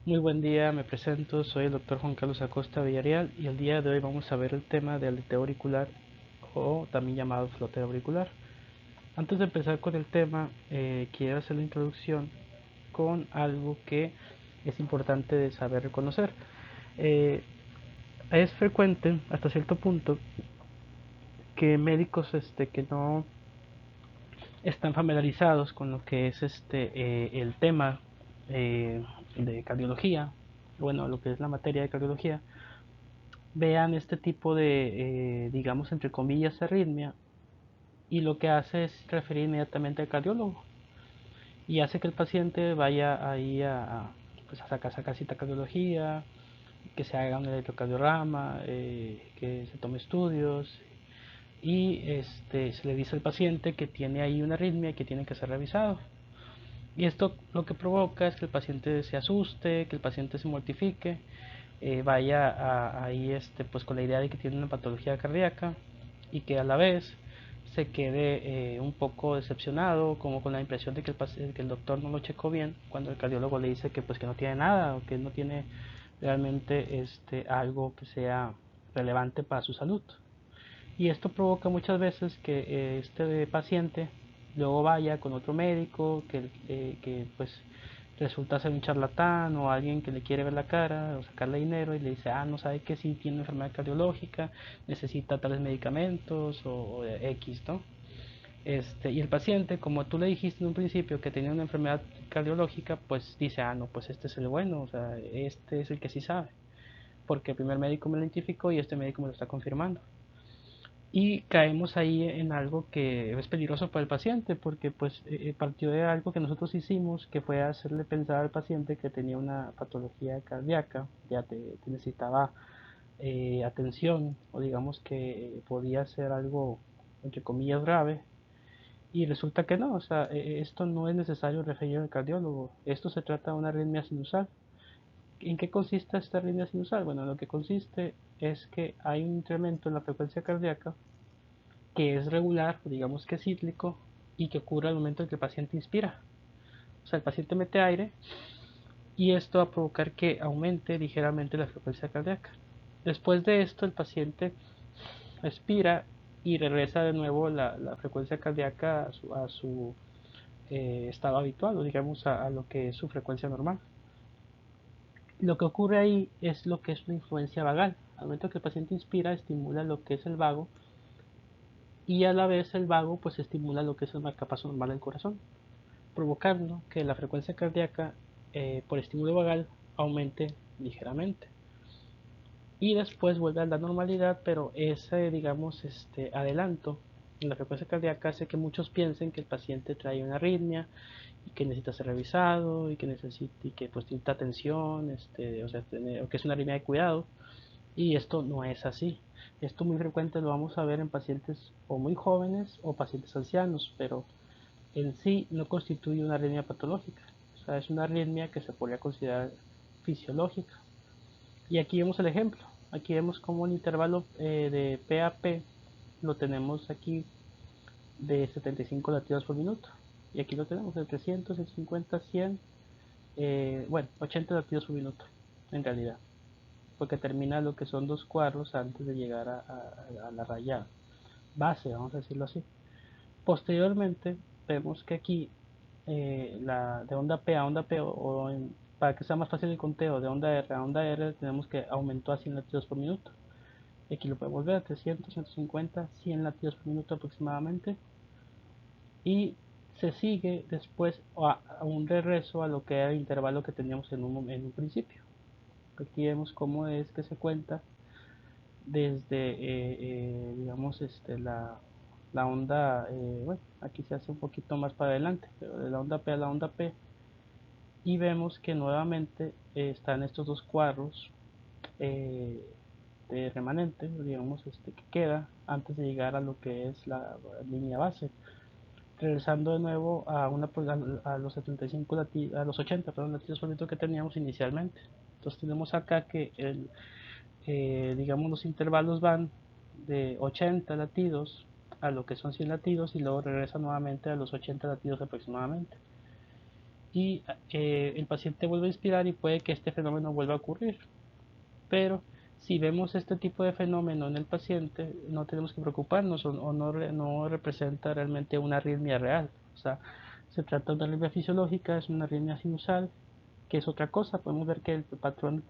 Muy buen día, me presento, soy el doctor Juan Carlos Acosta Villarreal y el día de hoy vamos a ver el tema del aleteo auricular o también llamado floteo auricular. Antes de empezar con el tema, quiero hacer la introducción con algo que es importante de saber reconocer. Eh, es frecuente hasta cierto punto que médicos que no están familiarizados con lo que es el tema de cardiología, bueno, lo que es la materia de cardiología, vean este tipo de, digamos, entre comillas, arritmia, y lo que hace es referir inmediatamente al cardiólogo y hace que el paciente vaya ahí pues a sacar cita de cardiología, que se haga un electrocardiograma, que se tome estudios y se le dice al paciente que tiene ahí una arritmia y que tiene que ser revisado. Y esto lo que provoca es que el paciente se asuste, que el paciente se mortifique, vaya ahí pues con la idea de que tiene una patología cardíaca y que a la vez se quede un poco decepcionado, como con la impresión de que el doctor no lo checó bien, cuando el cardiólogo le dice que pues que no tiene nada o que no tiene realmente algo que sea relevante para su salud. Y esto provoca muchas veces que este paciente luego vaya con otro médico que pues resulta ser un charlatán o alguien que le quiere ver la cara o sacarle dinero y le dice, no sabe que sí tiene enfermedad cardiológica, necesita tales medicamentos o X, ¿no? Y el paciente, como tú le dijiste en un principio que tenía una enfermedad cardiológica, pues dice, no, pues este es el bueno, o sea, este es el que sí sabe, porque el primer médico me lo identificó y este médico me lo está confirmando. Y caemos ahí en algo que es peligroso para el paciente porque pues partió de algo que nosotros hicimos, que fue hacerle pensar al paciente que tenía una patología cardíaca, ya te necesitaba atención, o digamos que podía ser algo entre comillas grave, y resulta que no. O sea, esto no es necesario referir al cardiólogo, esto se trata de una arritmia sinusal. ¿En qué consiste esta arritmia sinusal? Bueno, lo que consiste es que hay un incremento en la frecuencia cardíaca que es regular, digamos que es cíclico, y que ocurre al momento en que el paciente inspira. O sea, el paciente mete aire y esto va a provocar que aumente ligeramente la frecuencia cardíaca. Después de esto, el paciente expira y regresa de nuevo la frecuencia cardíaca a su estado habitual, o digamos a lo que es su frecuencia normal. Lo que ocurre ahí es lo que es una influencia vagal. Al momento que el paciente inspira, estimula lo que es el vago, y a la vez el vago pues estimula lo que es el marcapaso normal del corazón, provocando que la frecuencia cardíaca por estímulo vagal aumente ligeramente. Y después vuelve a la normalidad, pero ese, digamos, adelanto en la frecuencia cardíaca hace que muchos piensen que el paciente trae una arritmia y que necesita ser revisado y que necesita y que pues necesita atención, o que es una arritmia de cuidado. Y esto no es así. Esto muy frecuente lo vamos a ver en pacientes o muy jóvenes o pacientes ancianos, pero en sí no constituye una arritmia patológica. O sea, es una arritmia que se podría considerar fisiológica. Y aquí vemos el ejemplo. Aquí vemos como el intervalo de P a P lo tenemos aquí de 75 latidos por minuto. Y aquí lo tenemos de 300, 150, 100, bueno, 80 latidos por minuto en realidad. Porque termina lo que son dos cuadros antes de llegar a la raya base, vamos a decirlo así. Posteriormente vemos que aquí de onda P a onda P, para que sea más fácil el conteo, de onda R a onda R, tenemos que aumentó a 100 latidos por minuto. Aquí lo podemos ver a 300, 150, 100 latidos por minuto aproximadamente. Y se sigue después a un regreso a lo que era el intervalo que teníamos en un principio. Aquí vemos cómo es que se cuenta desde, digamos, la onda, bueno, aquí se hace un poquito más para adelante, pero de la onda P a la onda P, y vemos que nuevamente están estos dos cuadros eh, de remanente, digamos, que queda antes de llegar a lo que es la línea base, regresando de nuevo a los 75 a los 80, perdón, latidos por minuto que teníamos inicialmente. Entonces tenemos acá que digamos, los intervalos van de 80 latidos a lo que son 100 latidos y luego regresa nuevamente a los 80 latidos aproximadamente. y el paciente vuelve a inspirar y puede que este fenómeno vuelva a ocurrir. Pero si vemos este tipo de fenómeno en el paciente, no tenemos que preocuparnos o no representa realmente una arritmia real. O sea, se trata de una arritmia fisiológica, es una arritmia sinusal, que es otra cosa. Podemos ver que el patrón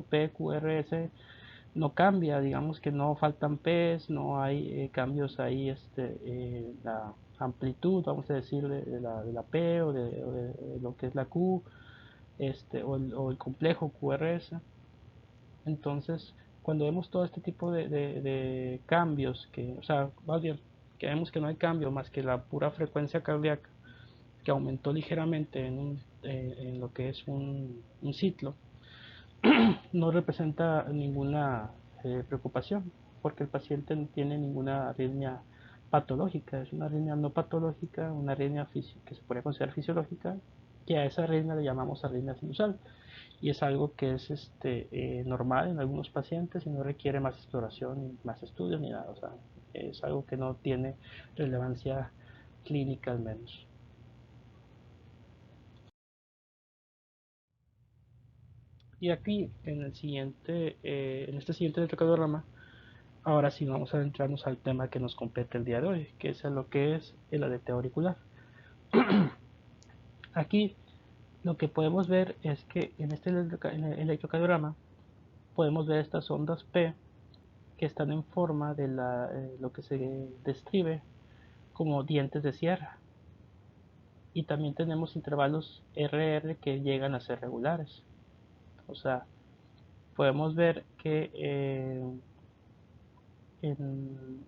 PQRS no cambia, digamos que no faltan P's, no hay cambios ahí, la amplitud, vamos a decir, de la P o de lo que es la Q, o el complejo QRS. Entonces, cuando vemos todo este tipo de cambios, o sea, más bien, que vemos que no hay cambio más que la pura frecuencia cardíaca, que aumentó ligeramente en lo que es un ciclo, no representa ninguna preocupación, porque el paciente no tiene ninguna arritmia patológica, es una arritmia no patológica, una arritmia que se puede considerar fisiológica, que a esa arritmia le llamamos arritmia sinusal, y es algo que es normal en algunos pacientes y no requiere más exploración, ni más estudios, ni nada, o sea, es algo que no tiene relevancia clínica al menos. Y aquí en este siguiente electrocardiograma, ahora sí vamos a adentrarnos al tema que nos compete el día de hoy, que es lo que es el aleteo auricular. Aquí lo que podemos ver es que en este electrocardiograma podemos ver estas ondas P que están en forma de lo que se describe como dientes de sierra. Y también tenemos intervalos RR que llegan a ser regulares. O sea, podemos ver que en,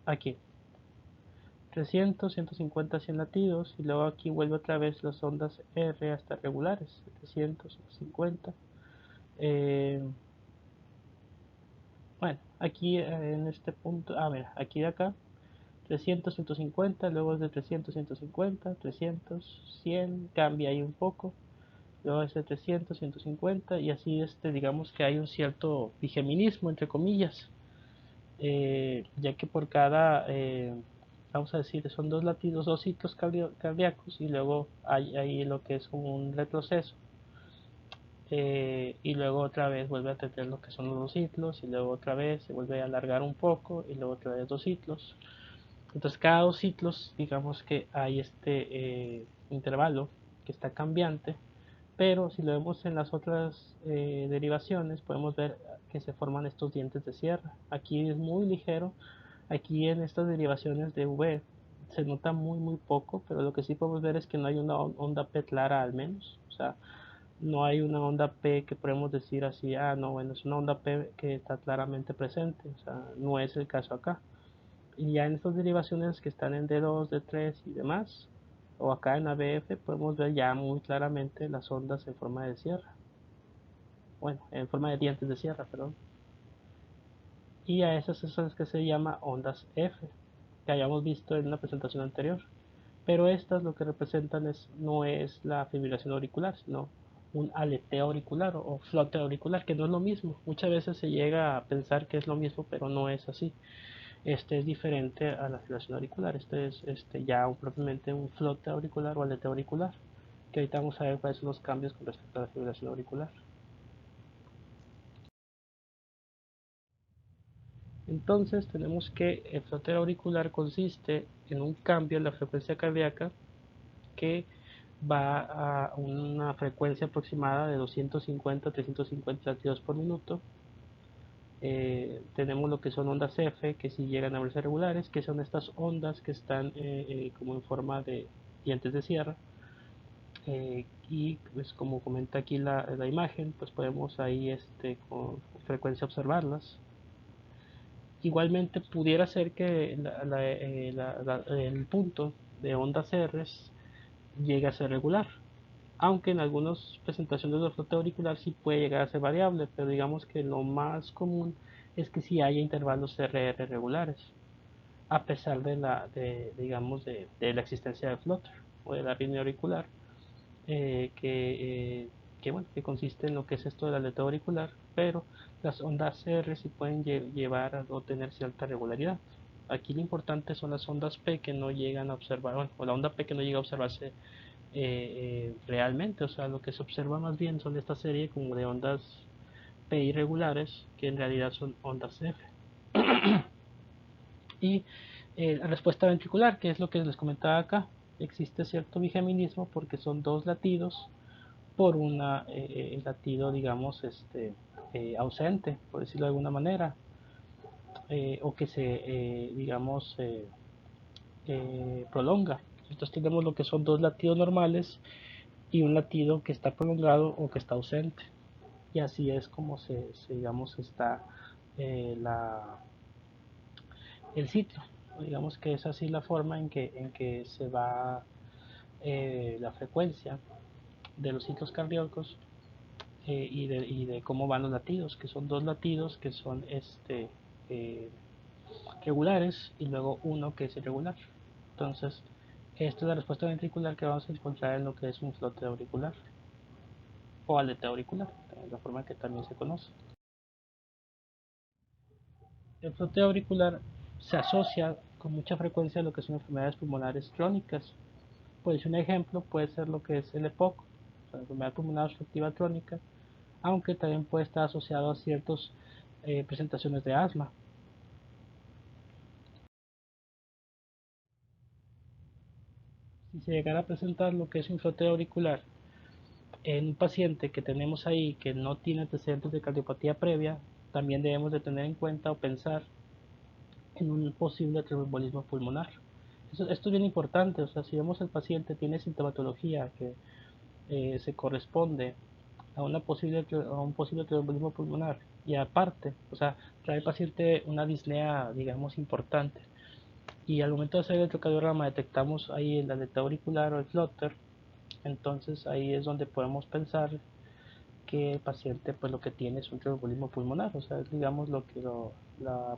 aquí 300, 150, 100 latidos y luego aquí vuelve otra vez las ondas R hasta regulares, 700, 150. Eh, bueno, aquí en este punto, a ver, aquí de acá 300, 150, luego es de 300, 150, 300, 100, cambia ahí un poco, luego es de 300, 150 y así digamos que hay un cierto bigeminismo entre comillas, ya que por cada, vamos a decir, son dos latidos, dos ciclos cardíacos y luego hay ahí lo que es un retroceso, y luego otra vez vuelve a tener lo que son los dos ciclos y luego otra vez se vuelve a alargar un poco y luego otra vez dos ciclos. Entonces cada dos ciclos digamos que hay intervalo que está cambiante, pero si lo vemos en las otras derivaciones podemos ver que se forman estos dientes de sierra. Aquí es muy ligero, aquí en estas derivaciones de V se nota muy muy poco, pero lo que sí podemos ver es que no hay una onda P clara al menos, o sea, no hay una onda P que podemos decir así, ah, no, bueno, es una onda P que está claramente presente, o sea, no es el caso acá. Y ya en estas derivaciones que están en D2, D3 y demás, o acá en ABF, podemos ver ya muy claramente las ondas en forma de sierra, bueno, en forma de dientes de sierra, perdón. Y a esas son las que se llama ondas F, que hayamos visto en una presentación anterior. Pero estas lo que representan no es la fibrilación auricular, sino un aleteo auricular o flote auricular, que no es lo mismo. Muchas veces se llega a pensar que es lo mismo, pero no es así. Este es diferente a la fibrilación auricular. Este es ya propiamente un flote auricular o aleteo auricular, que ahorita vamos a ver cuáles son los cambios con respecto a la fibrilación auricular. Entonces tenemos que el flote auricular consiste en un cambio en la frecuencia cardíaca que va a una frecuencia aproximada de 250 a 350 latidos por minuto. Tenemos lo que son ondas F, que si llegan a verse regulares, que son estas ondas que están como en forma de dientes de sierra. Y pues como comenta aquí la imagen, pues podemos ahí con frecuencia observarlas. Igualmente pudiera ser que el punto de ondas R llegue a ser regular, aunque en algunas presentaciones del flote auricular sí puede llegar a ser variable, pero digamos que lo más común es que sí haya intervalos RR regulares, a pesar digamos, de la existencia de flutter o de la arritmia auricular, eh, que, eh, bueno, que consiste en lo que es esto del aleteo auricular, pero las ondas R sí pueden llevar o tener cierta regularidad. Aquí lo importante son las ondas P que no llegan a observar, bueno, o la onda P que no llega a observarse realmente. O sea, lo que se observa más bien son esta serie como de ondas P irregulares, que en realidad son ondas F. Y la respuesta ventricular, que es lo que les comentaba acá, existe cierto bigeminismo porque son dos latidos por una latido, digamos, ausente, por decirlo de alguna manera, o que se, digamos, prolonga. Entonces tenemos lo que son dos latidos normales y un latido que está prolongado o que está ausente. Y así es como digamos, está la, el ciclo. Digamos que es así la forma en que se va la frecuencia de los ciclos cardíacos y de cómo van los latidos, que son dos latidos que son eh, regulares y luego uno que es irregular. Entonces, esta es la respuesta ventricular que vamos a encontrar en lo que es un flote auricular o aleteo auricular, de la forma que también se conoce. El flote auricular se asocia con mucha frecuencia a lo que son enfermedades pulmonares crónicas. Pues un ejemplo puede ser lo que es el EPOC, la enfermedad pulmonar obstructiva crónica, aunque también puede estar asociado a ciertas presentaciones de asma. Si se llegara a presentar lo que es un floteo auricular en un paciente que tenemos ahí que no tiene antecedentes de cardiopatía previa, también debemos de tener en cuenta o pensar en un posible tromboembolismo pulmonar. Esto es bien importante. O sea, si vemos el paciente tiene sintomatología que se corresponde a un posible tromboembolismo pulmonar y aparte, o sea, trae el paciente una disnea, digamos, importante, y al momento de hacer el electrocardiograma detectamos ahí el aleta auricular o el flutter, entonces ahí es donde podemos pensar que el paciente pues lo que tiene es un tromboembolismo pulmonar. O sea, digamos la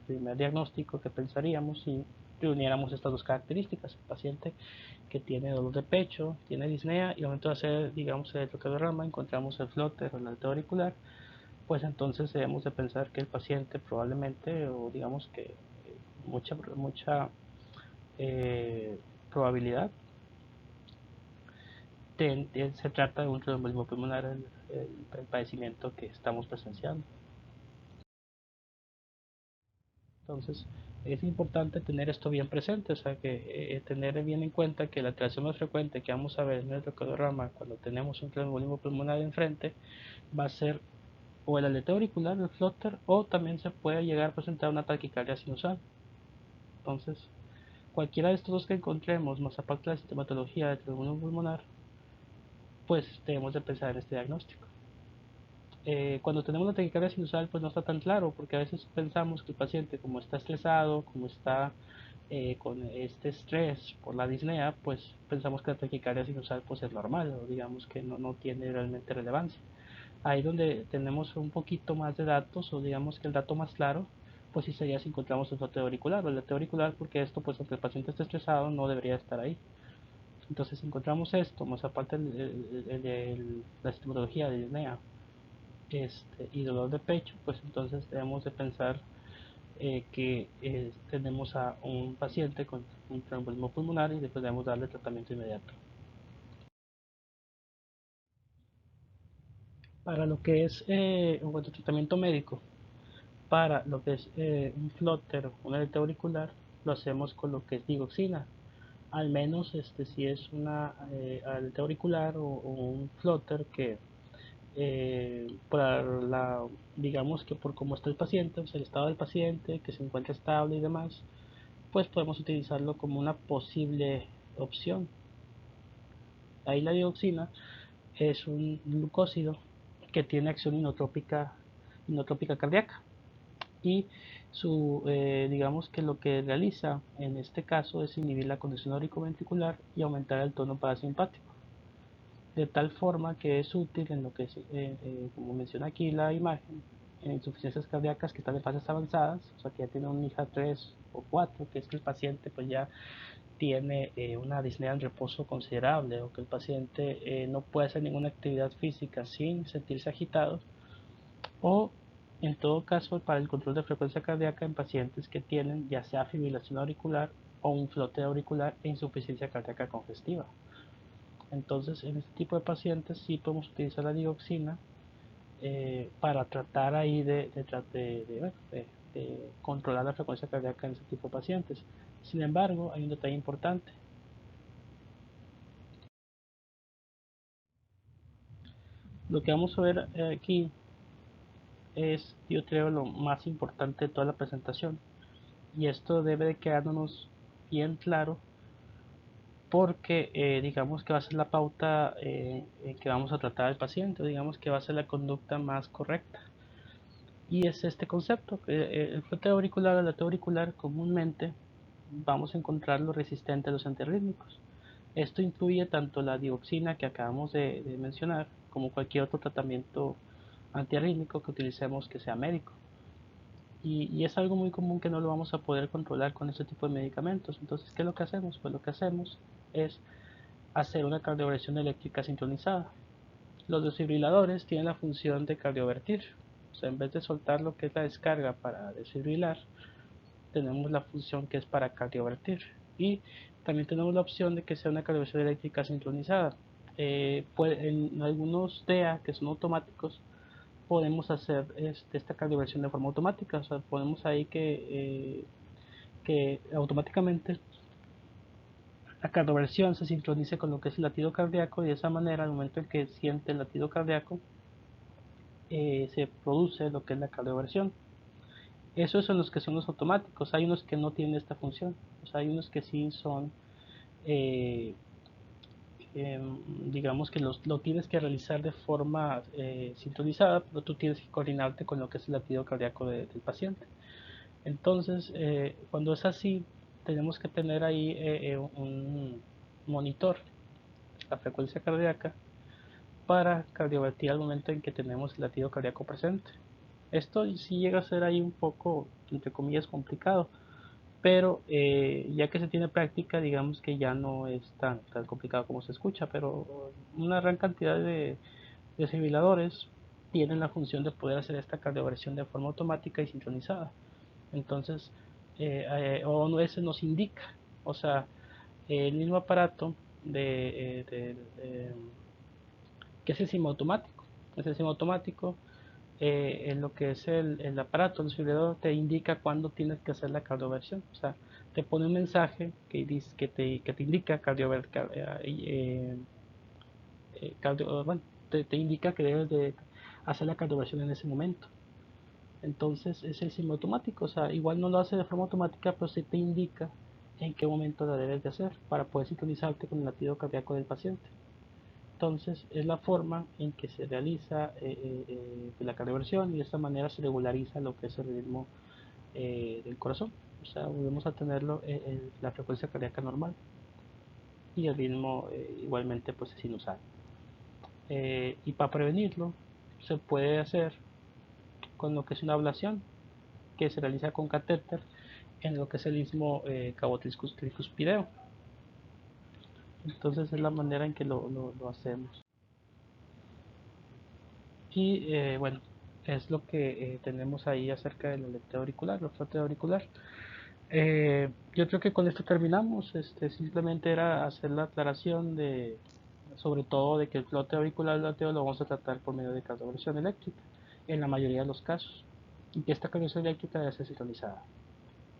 primer diagnóstico que pensaríamos si reuniéramos estas dos características: el paciente que tiene dolor de pecho, tiene disnea, y al momento de hacer, digamos, el electrocardiograma encontramos el flutter o el aleta auricular, pues entonces debemos de pensar que el paciente probablemente, o digamos que mucha eh, probabilidad se trata de un tromboembolismo pulmonar, el padecimiento que estamos presenciando. Entonces, es importante tener esto bien presente. O sea, que tener bien en cuenta que la alteración más frecuente que vamos a ver en el electrocardiograma cuando tenemos un tromboembolismo pulmonar enfrente va a ser o el aleteo auricular, el flutter, o también se puede llegar a presentar una taquicardia sinusal. Entonces, cualquiera de estos dos que encontremos, más aparte de la sintomatología del tromboembolismo pulmonar, pues debemos de pensar en este diagnóstico. Cuando tenemos la taquicardia sinusal, pues no está tan claro, porque a veces pensamos que el paciente, como está estresado, como está con este estrés por la disnea, pues pensamos que la taquicardia sinusal pues es normal, o digamos que no tiene realmente relevancia. Ahí donde tenemos un poquito más de datos, o digamos que el dato más claro, pues sí sería si encontramos el floteo auricular o el lateo auricular, porque esto, pues aunque el paciente esté estresado, no debería estar ahí. Entonces, si encontramos esto, más aparte la sintomatología de disnea y dolor de pecho, pues entonces debemos de pensar que tenemos a un paciente con un tromboembolismo pulmonar y después debemos darle tratamiento inmediato. Para lo que es un buen tratamiento médico, para lo que es un flóter, un aleta auricular, lo hacemos con lo que es digoxina. Al menos si es una aleta auricular o un flóter que digamos que por cómo está el paciente, o sea, el estado del paciente, que se encuentra estable y demás, pues podemos utilizarlo como una posible opción. Ahí la dioxina es un glucósido que tiene acción inotrópica cardíaca, y digamos que lo que realiza en este caso es inhibir la conducción auriculoventricular y aumentar el tono parasimpático, de tal forma que es útil en lo que es, como menciona aquí la imagen, en insuficiencias cardíacas que están en fases avanzadas, o sea que ya tiene un IJA 3 o 4, que es que el paciente pues ya tiene una disnea en reposo considerable, o que el paciente no puede hacer ninguna actividad física sin sentirse agitado, o en todo caso para el control de frecuencia cardíaca en pacientes que tienen ya sea fibrilación auricular o un flote auricular e insuficiencia cardíaca congestiva. Entonces, en este tipo de pacientes sí podemos utilizar la digoxina para tratar ahí de controlar la frecuencia cardíaca en ese tipo de pacientes. Sin embargo, hay un detalle importante. Lo que vamos a ver aquí es, yo creo, lo más importante de toda la presentación. Y esto debe de quedarnos bien claro porque digamos que va a ser la pauta que vamos a tratar al paciente, digamos que va a ser la conducta más correcta. Y es este concepto, el floteo auricular o la auricular comúnmente vamos a encontrarlo resistente a los antiarrítmicos. Esto incluye tanto la dioxina que acabamos de mencionar como cualquier otro tratamiento antiarrítmico que utilicemos que sea médico. Y es algo muy común que no lo vamos a poder controlar con este tipo de medicamentos. Entonces, ¿qué es lo que hacemos? Pues lo que hacemos es hacer una cardioversión eléctrica sincronizada. Los desfibriladores tienen la función de cardiovertir. O sea, en vez de soltar lo que es la descarga para desfibrilar, tenemos la función que es para cardiovertir. Y también tenemos la opción de que sea una cardioversión eléctrica sincronizada. En algunos DEA que son automáticos, podemos hacer esta cardioversión de forma automática. O sea, podemos ahí que automáticamente la cardioversión se sincronice con lo que es el latido cardíaco y de esa manera al momento en que siente el latido cardíaco se produce lo que es la cardioversión. Esos son los que son los automáticos. Hay unos que no tienen esta función. O sea, hay unos que sí son, eh, eh, digamos que lo tienes que realizar de forma sincronizada, pero tú tienes que coordinarte con lo que es el latido cardíaco del paciente. Entonces, cuando es así, tenemos que tener ahí un monitor, la frecuencia cardíaca, para cardiovertir al momento en que tenemos el latido cardíaco presente. Esto sí llega a ser ahí un poco, entre comillas, complicado, pero ya que se tiene práctica, digamos que ya no es tan complicado como se escucha, pero una gran cantidad de desfibriladores tienen la función de poder hacer esta cardioversión de forma automática y sincronizada. Entonces, ONS nos indica, o sea, el mismo aparato que es el semiautomático. Es el semiautomático, en lo que es el aparato, el desfibrilador, te indica cuándo tienes que hacer la cardioversión. O sea, te pone un mensaje que te indica bueno, te indica que debes de hacer la cardioversión en ese momento. Entonces es el semiautomático, o sea, igual no lo hace de forma automática, pero sí te indica en qué momento la debes de hacer para poder sincronizarte con el latido cardíaco del paciente. Entonces es la forma en que se realiza la cardioversión y de esta manera se regulariza lo que es el ritmo del corazón. O sea, volvemos a tenerlo en la frecuencia cardíaca normal y el ritmo igualmente pues sinusal. Y para prevenirlo se puede hacer con lo que es una ablación que se realiza con catéter en lo que es el istmo cabotricuspideo. Entonces es la manera en que lo hacemos. Y bueno, es lo que tenemos ahí acerca del aleteo auricular, el flote auricular. Yo creo que con esto terminamos. Simplemente era hacer la aclaración de, sobre todo, de que el flote auricular el aleteo lo vamos a tratar por medio de cardioversión eléctrica, en la mayoría de los casos. Y que esta cardioversión eléctrica debe ser sincronizada.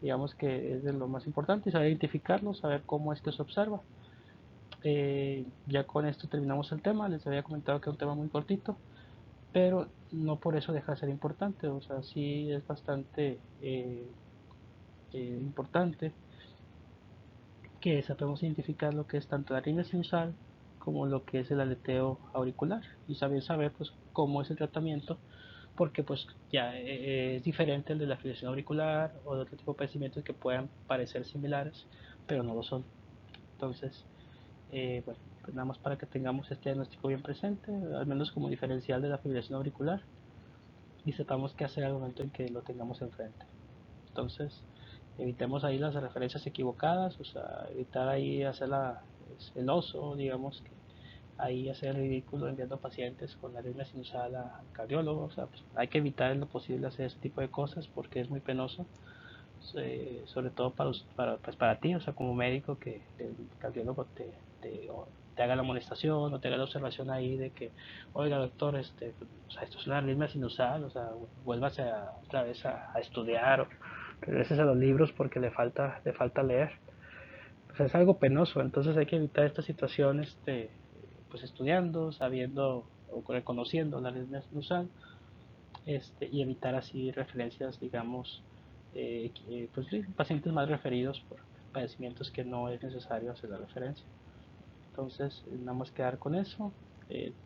Digamos que es de lo más importante, saber identificarlo, saber cómo es que se observa. Ya con esto terminamos el tema. Les había comentado que es un tema muy cortito, pero no por eso deja de ser importante. O sea, sí es bastante importante que sepamos identificar lo que es tanto la arritmia sinusal como lo que es el aleteo auricular y saber pues cómo es el tratamiento, porque pues ya es diferente el de la fibrilación auricular o de otro tipo de padecimientos que puedan parecer similares pero no lo son. Entonces bueno, pues nada más para que tengamos este diagnóstico bien presente, al menos como diferencial de la fibrilación auricular, y sepamos qué hacer al momento en que lo tengamos enfrente. Entonces, evitemos ahí las referencias equivocadas, o sea, evitar ahí hacer el oso, digamos, que ahí hacer el ridículo enviando pacientes con arritmia sinusal al cardiólogo. O sea, pues, hay que evitar en lo posible hacer ese tipo de cosas porque es muy penoso, sobre todo pues para ti, o sea, como médico, que el cardiólogo te haga la amonestación o te haga la observación ahí de que, oiga doctor, o sea, esto es una arritmia sinusal, o sea, vuélvase otra vez a estudiar o regrese a los libros porque le falta leer. Pues es algo penoso, entonces hay que evitar esta situación, pues estudiando, sabiendo o reconociendo la arritmia sinusal, y evitar así referencias, digamos, pues sí, pacientes más referidos por padecimientos que no es necesario hacer la referencia. Entonces, nada más quedar con eso.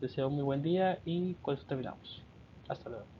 Deseo un muy buen día y con eso terminamos. Hasta luego.